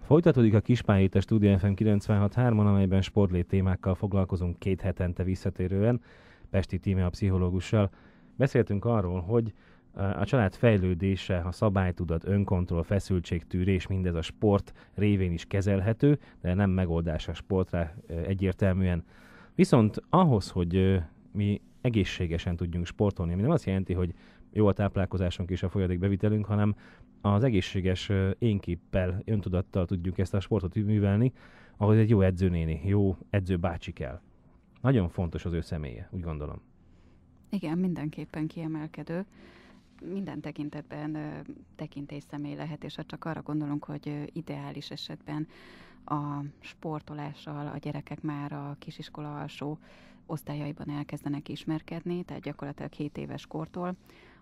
Folytatódik a Kispályi itt a Stúdió FM 96.3-on, amelyben sportlét témákkal foglalkozunk 2 hetente visszatérően, Pesti Tímea pszichológussal. Beszéltünk arról, hogy a család fejlődése, a szabálytudat, önkontroll, feszültségtűrés, mindez a sport révén is kezelhető, de nem megoldás a sportra egyértelműen. Viszont ahhoz, hogy mi egészségesen tudjunk sportolni, ami nem azt jelenti, hogy jó a táplálkozásunk és a folyadékbevitelünk, hanem az egészséges énképpel, öntudattal tudjuk ezt a sportot művelni, ahhoz egy jó edzőnéni, jó edzőbácsi kell. Nagyon fontos az ő személye, úgy gondolom. Igen, mindenképpen kiemelkedő. Minden tekintetben tekintélyszemély lehet, és ha csak arra gondolunk, hogy ideális esetben a sportolással a gyerekek már a kisiskola alsó osztályaiban elkezdenek ismerkedni, tehát gyakorlatilag 7 éves kortól,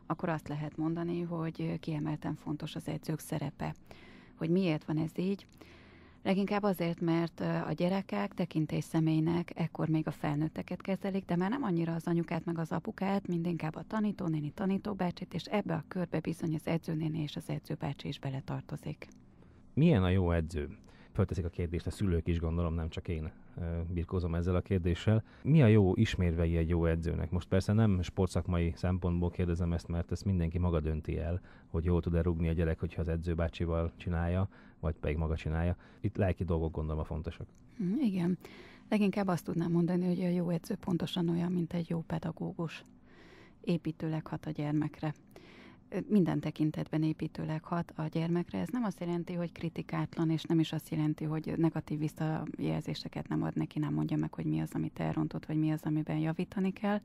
akkor azt lehet mondani, hogy kiemelten fontos az edzők szerepe. Hogy miért van ez így? Leginkább azért, mert a gyerekek tekintélyszemélynek ekkor még a felnőtteket kezelik, de már nem annyira az anyukát meg az apukát, mint inkább a tanítónéni, tanítóbácsit, és ebbe a körbe bizony az edzőnéni és az edzőbácsi is beletartozik. Milyen a jó edző? Fölteszik a kérdést a szülők is, gondolom, nem csak én birkózom ezzel a kérdéssel. Mi a jó ismérvei egy jó edzőnek? Most persze nem sportszakmai szempontból kérdezem ezt, mert ezt mindenki maga dönti el, hogy jól tud-e rúgni a gyerek, hogyha az edzőbácsival csinálja, vagy pedig maga csinálja. Itt lelki dolgok gondolom a fontosak. Igen. Leginkább azt tudnám mondani, hogy a jó edző pontosan olyan, mint egy jó pedagógus. Építőleg hat a gyermekre. Minden tekintetben építőleg hat a gyermekre. Ez nem azt jelenti, hogy kritikátlan, és nem is azt jelenti, hogy negatív visszajelzéseket nem ad neki, nem mondja meg, hogy mi az, amit elrontott, vagy mi az, amiben javítani kell,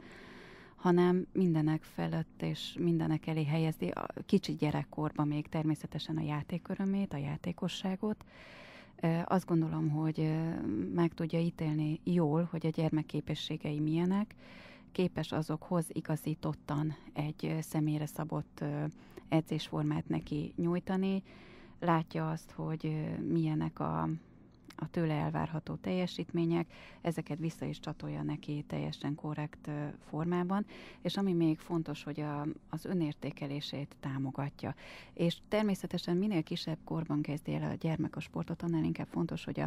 hanem mindenek felett és mindenek elé helyezi a kicsi gyerekkorban még természetesen a játék örömét, a játékosságot. Azt gondolom, hogy meg tudja ítélni jól, hogy a gyermek képességei milyenek, képes azokhoz igazítottan egy személyre szabott edzésformát neki nyújtani, látja azt, hogy milyenek a tőle elvárható teljesítmények, ezeket vissza is csatolja neki teljesen korrekt formában, és ami még fontos, hogy az önértékelését támogatja. És természetesen minél kisebb korban kezdi el a gyermek a sportot, annál inkább fontos, hogy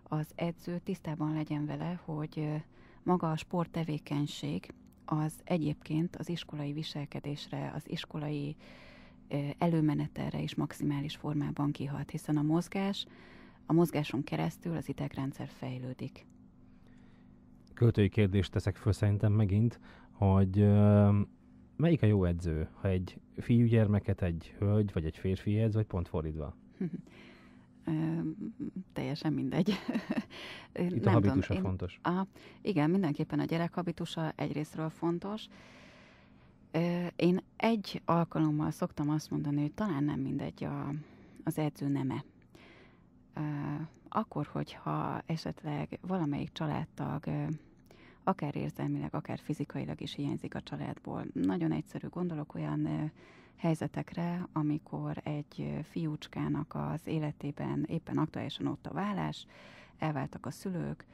az edző tisztában legyen vele, hogy maga a sporttevékenység az egyébként az iskolai viselkedésre, az iskolai előmenetelre is maximális formában kihat, hiszen a mozgáson keresztül az idegrendszer fejlődik. Költői kérdést teszek föl szerintem megint, hogy melyik a jó edző? Ha egy fiúgyermeket egy hölgy vagy egy férfi edz, vagy pont fordítva? Teljesen mindegy. Itt a habitusa fontos. Igen, mindenképpen a gyerek habitusa egyrésztről fontos. Én egy alkalommal szoktam azt mondani, hogy talán nem mindegy az edző neme. Akkor, hogyha esetleg valamelyik családtag akár érzelmileg, akár fizikailag is hiányzik a családból. Nagyon egyszerű, gondolok olyan helyzetekre, amikor egy fiúcskának az életében éppen aktuálisan ott a válás, elváltak a szülők,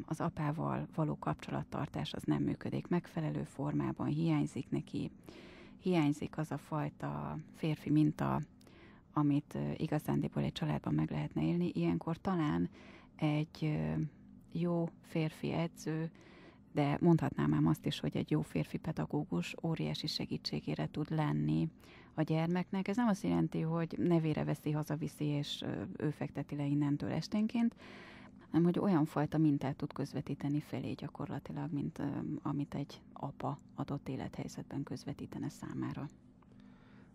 az apával való kapcsolattartás az nem működik megfelelő formában, hiányzik neki, hiányzik az a fajta férfi minta, amit igazándiból egy családban meg lehetne élni. Ilyenkor talán egy jó férfi edző, de mondhatnám ám azt is, hogy egy jó férfi pedagógus óriási segítségére tud lenni a gyermeknek. Ez nem azt jelenti, hogy nevére veszi, hazaviszi, és ő fekteti le innentől esténként, hanem hogy olyan fajta mintát tud közvetíteni felé gyakorlatilag, mint amit egy apa adott élethelyzetben közvetítene számára.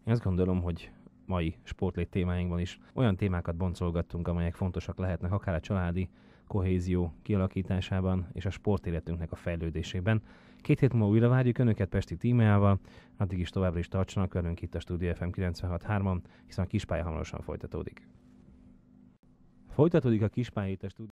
Én azt gondolom, hogy mai sportlét témáinkban is olyan témákat boncolgattunk, amelyek fontosak lehetnek akár a családi kohézió kialakításában és a sportéletünknek a fejlődésében. 2 hét múlva újra várjuk Önöket Pesti Tímeával, addig is továbbra is tartsanak velünk itt a Stúdió FM 96.3-on, hiszen a Kispálya hamarosan folytatódik. Folytatódik a Kispálya itt a Stúdió